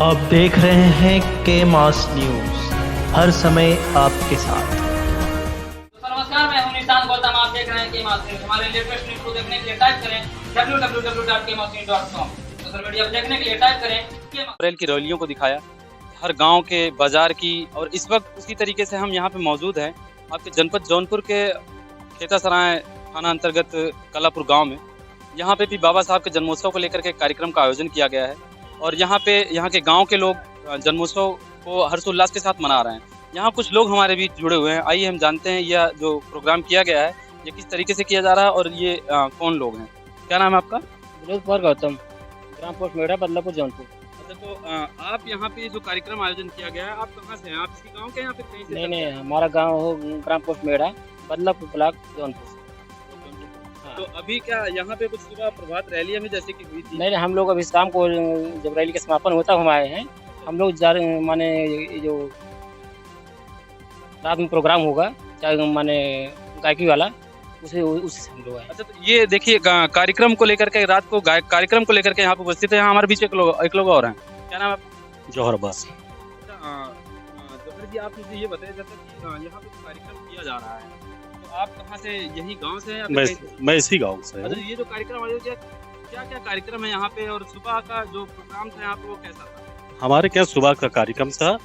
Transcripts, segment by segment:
आप देख रहे हैं के मास न्यूज, हर समय आपके साथ। नमस्कार, मैं हूं निशांत गौतम। आप देख रहे हैं के मास न्यूज। हमारे लेटेस्ट न्यूज को देखने के लिए टाइप करें www.kmasnews.com। सोशल मीडिया पर देखने के लिए टाइप करें अप्रैल की रैलियों को दिखाया, हर गांव के बाजार की। और इस वक्त उसी तरीके से हम यहाँ पे मौजूद हैं आपके जनपद जौनपुर के खेतासराय थाना अंतर्गत कलापुर गांव में। यहाँ पे भी बाबा साहब के जन्मोत्सव को लेकर के कार्यक्रम का आयोजन किया गया है और यहाँ के गांव के लोग जन्मोत्सव को हर्षोल्लास के साथ मना रहे हैं। यहाँ कुछ लोग हमारे बीच जुड़े हुए हैं, आइए हम जानते हैं यह जो प्रोग्राम किया गया है ये किस तरीके से किया जा रहा है और ये कौन लोग हैं। क्या नाम है आपका? विनोद कुमार गौतम, ग्राम पोस्ट मेड़ा, बदलापुर, जौनपुर। अच्छा, तो आप यहाँ पे जो कार्यक्रम आयोजन किया गया है, आप कहाँ से हैं? आप इसी गांव के यहाँ पे कहीं से? नहीं, हमारा गांव हो ग्राम पोस्ट मेड़ा, बदलापुर ब्लॉक, जौनपुर। हाँ। तो अभी क्या यहाँ पे कुछ सुबह प्रभात रैली में जैसे कि हुई थी? नहीं, हम लोग अभी शाम को जब रैली का समापन होता हम आए हैं। हम लोग माने जो रात में प्रोग्राम होगा चाहे माने गायकी वाला, उसे हम लोग आए। अच्छा, तो ये देखिए कार्यक्रम को लेकर के रात को कार्यक्रम को लेकर के यहाँ पे उपस्थित है। यहाँ हमारे बीच एक लोग और हैं। क्या नाम है आपका? जौहर अब्बास। जौहर जी, आप मुझे ये बताइए जैसा कि यहाँ पे जो कार्यक्रम किया जा रहा है, तो आप कहाँ से, यही गांव से हैं या फिर कहीं से? मैं इसी गांव से हूं। अच्छा, ये जो कार्यक्रम आयोजित किया, क्या क्या कार्यक्रम है यहाँ पे और सुबह का जो प्रोग्राम था यहाँ पे वो कैसा था? हमारे क्या सुबह का कार्यक्रम था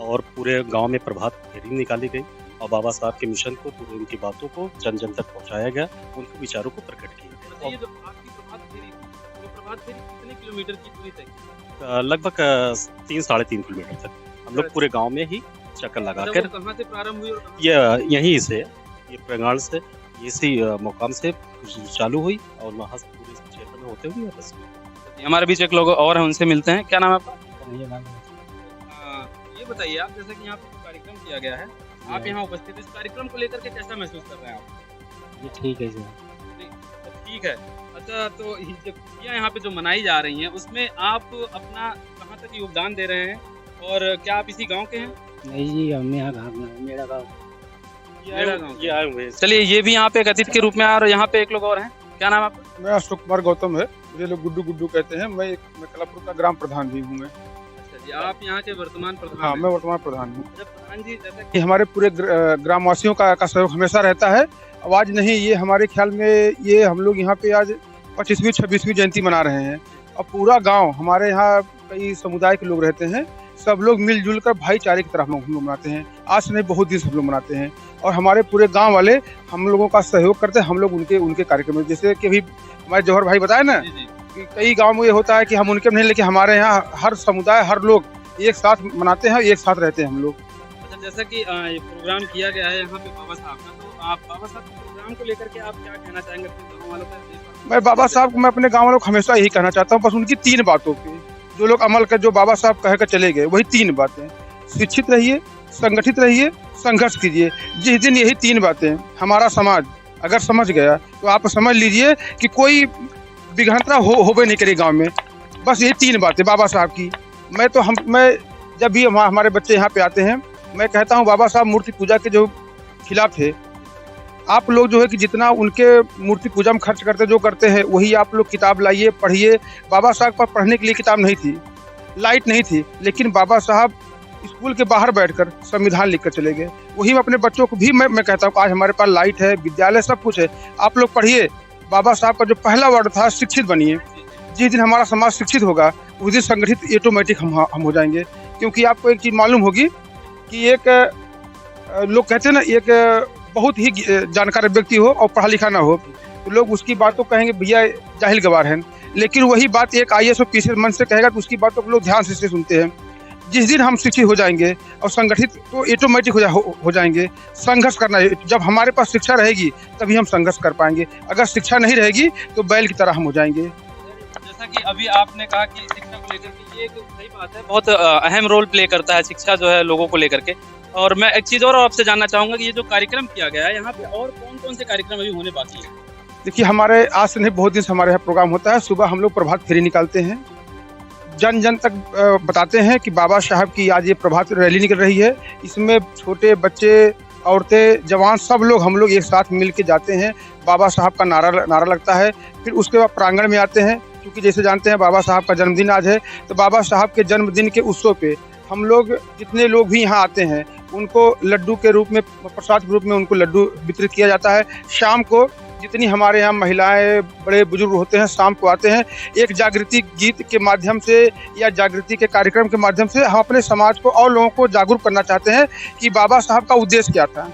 और पूरे गांव में प्रभात फेरी निकाली गई और बाबा साहब के मिशन को, पूरे उनकी बातों को जन जन तक पहुंचाया गया, उनके विचारों को प्रकट किया अच्छा, ये जो आपकी प्रभात फेरी थी, तो प्रभात फेरी कितने किलोमीटर की पूरी तय की? गया। लगभग 3-3.5 किलोमीटर तक हम लोग पूरे गांव में ही चक्कर लगाकर, वो कहाँ से प्रारंभ हुई और ये यहीं से, ये प्रगाड़ से, इसी मुकाम से चालू हुई और वहाँ से पूरे क्षेत्र में होते हुए बस। हमारे बीच एक लोग और हैं, उनसे मिलते हैं। क्या नाम है आपका? ये बताइए आप, जैसे कि यहाँ पे जो कार्यक्रम किया गया है, आप यहाँ उपस्थित, इस कार्यक्रम को लेकर के कैसा महसूस कर रहे हैं आप? ये ठीक है जी। ठीक है। अच्छा, तो ये जो खुशियाँ यहाँ पे जो मनाई जा रही हैं, उसमें आप अपना कहाँ तक योगदान दे रहे हैं और क्या आप इसी गांव के हैं? नहीं जी, हम यहाँ मेरा गाँव। ये आए हुए। चलिए, ये भी यहाँ पे एक अतिथि के रूप में और यहाँ पे एक लोग और हैं। क्या नाम है आपका? मैं अशोक कुमार गौतम है, मुझे लोग गुड्डू कहते हैं। मैं कलापुर का ग्राम प्रधान भी हूँ। मैं अच्छा जी, आप यहाँ के वर्तमान प्रधान हाँ, हैं। मैं वर्तमान प्रधान हूँ। अच्छा, प्रधान जी, जैसा ये कि हमारे पूरे ग्रामवासियों का सहयोग हमेशा रहता है। अब आज नहीं, ये हमारे ख्याल में ये हम लोग यहाँ पे आज 25वीं 26वीं जयंती मना रहे हैं और पूरा गाँव, हमारे यहाँ कई समुदाय के लोग रहते हैं, सब लोग मिलजुल कर भाईचारे की तरह हम लोग मनाते हैं। आज से नहीं, बहुत दिन से हम लोग मनाते हैं और हमारे पूरे गांव वाले हम लोगों का सहयोग करते हैं। हम लोग उनके कार्यक्रम में, जैसे कि अभी हमारे जौहर भाई बताए ना जी जी। कि कई गांव में ये होता है कि हम उनके में नहीं, लेकिन हमारे यहाँ हर समुदाय, हर लोग एक साथ मनाते हैं, एक साथ रहते हैं हम लोग। अच्छा, जैसा कि ये प्रोग्राम किया गया है यहाँ पे बाबा साहब का, तो आप बाबा साहब के प्रोग्राम को लेकर के आप क्या कहना चाहेंगे अपने गाँव वालों को? मैं बाबा साहब को, मैं अपने गाँव वालों को हमेशा यही कहना चाहता हूँ, बस उनकी 3 बातों पे जो लोग अमल कर, जो बाबा साहब कह कर चले गए, वही 3 बातें। शिक्षित रहिए, संगठित रहिए, संघर्ष कीजिए। जिस दिन यही 3 बातें हमारा समाज अगर समझ गया तो आप समझ लीजिए कि कोई विघटनता होबे नहीं करेगी गांव में। बस यही 3 बातें बाबा साहब की। मैं जब भी हमारे बच्चे यहाँ पे आते हैं, मैं कहता हूँ बाबा साहब मूर्ति पूजा के जो खिलाफ थे, आप लोग जो है कि जितना उनके मूर्ति पूजा में खर्च करते जो करते हैं, वही आप लोग किताब लाइए, पढ़िए। बाबा साहब पर पढ़ने के लिए किताब नहीं थी, लाइट नहीं थी, लेकिन बाबा साहब स्कूल के बाहर बैठकर संविधान लिखकर चले गए। वही मैं अपने बच्चों को भी मैं कहता हूँ, आज हमारे पास लाइट है, विद्यालय, सब कुछ है, आप लोग पढ़िए। बाबा साहब का जो पहला वर्ड था, शिक्षित बनिए। जिस दिन हमारा समाज शिक्षित होगा, उस दिन संगठित ऑटोमेटिक हम हो जाएंगे। क्योंकि आपको एक चीज़ मालूम होगी कि एक लोग कहते हैं ना, एक बहुत ही जानकार व्यक्ति हो और पढ़ा लिखा ना हो, तो लोग उसकी बात तो कहेंगे भैया जाहिल गवार है, लेकिन वही बात एक IAS और PCS मन से कहेगा तो उसकी बातों को लोग ध्यान से सुनते हैं। जिस दिन हम शिक्षित हो जाएंगे और संगठित, तो ऑटोमेटिक हो जाएंगे। संघर्ष करना है, जब हमारे पास शिक्षा रहेगी तभी हम संघर्ष कर पाएंगे। अगर शिक्षा नहीं रहेगी तो बैल की तरह हम हो जाएंगे। जैसा कि अभी आपने कहा कि शिक्षा को लेकर के, ये एक सही बात है, बहुत अहम रोल प्ले करता है शिक्षा जो है लोगों को लेकर के। और मैं एक चीज़ और आपसे जानना चाहूँगा कि ये जो कार्यक्रम किया गया है यहाँ पे, और कौन कौन से कार्यक्रम अभी होने बाकी है? देखिए, हमारे आज से नहीं, बहुत दिन से हमारे यहाँ प्रोग्राम होता है। सुबह हम लोग प्रभात फेरी निकालते हैं, जन जन तक बताते हैं कि बाबा साहब की आज ये प्रभात रैली निकल रही है। इसमें छोटे बच्चे, औरतें, जवान, सब लोग हम लोग एक साथ मिल के जाते हैं। बाबा साहब का नारा लगता है। फिर उसके बाद प्रांगण में आते हैं, क्योंकि जैसे जानते हैं बाबा साहब का जन्मदिन आज है, तो बाबा साहब के जन्मदिन के उत्सव पे हम लोग जितने लोग भी यहाँ आते हैं उनको लड्डू के रूप में, प्रसाद के रूप में उनको लड्डू वितरित किया जाता है। शाम को जितनी हमारे यहाँ महिलाएं बड़े बुजुर्ग होते हैं शाम को आते हैं, एक जागृति गीत के माध्यम से या जागृति के कार्यक्रम के माध्यम से हम अपने समाज को और लोगों को जागरूक करना चाहते हैं कि बाबा साहब का उद्देश्य क्या था।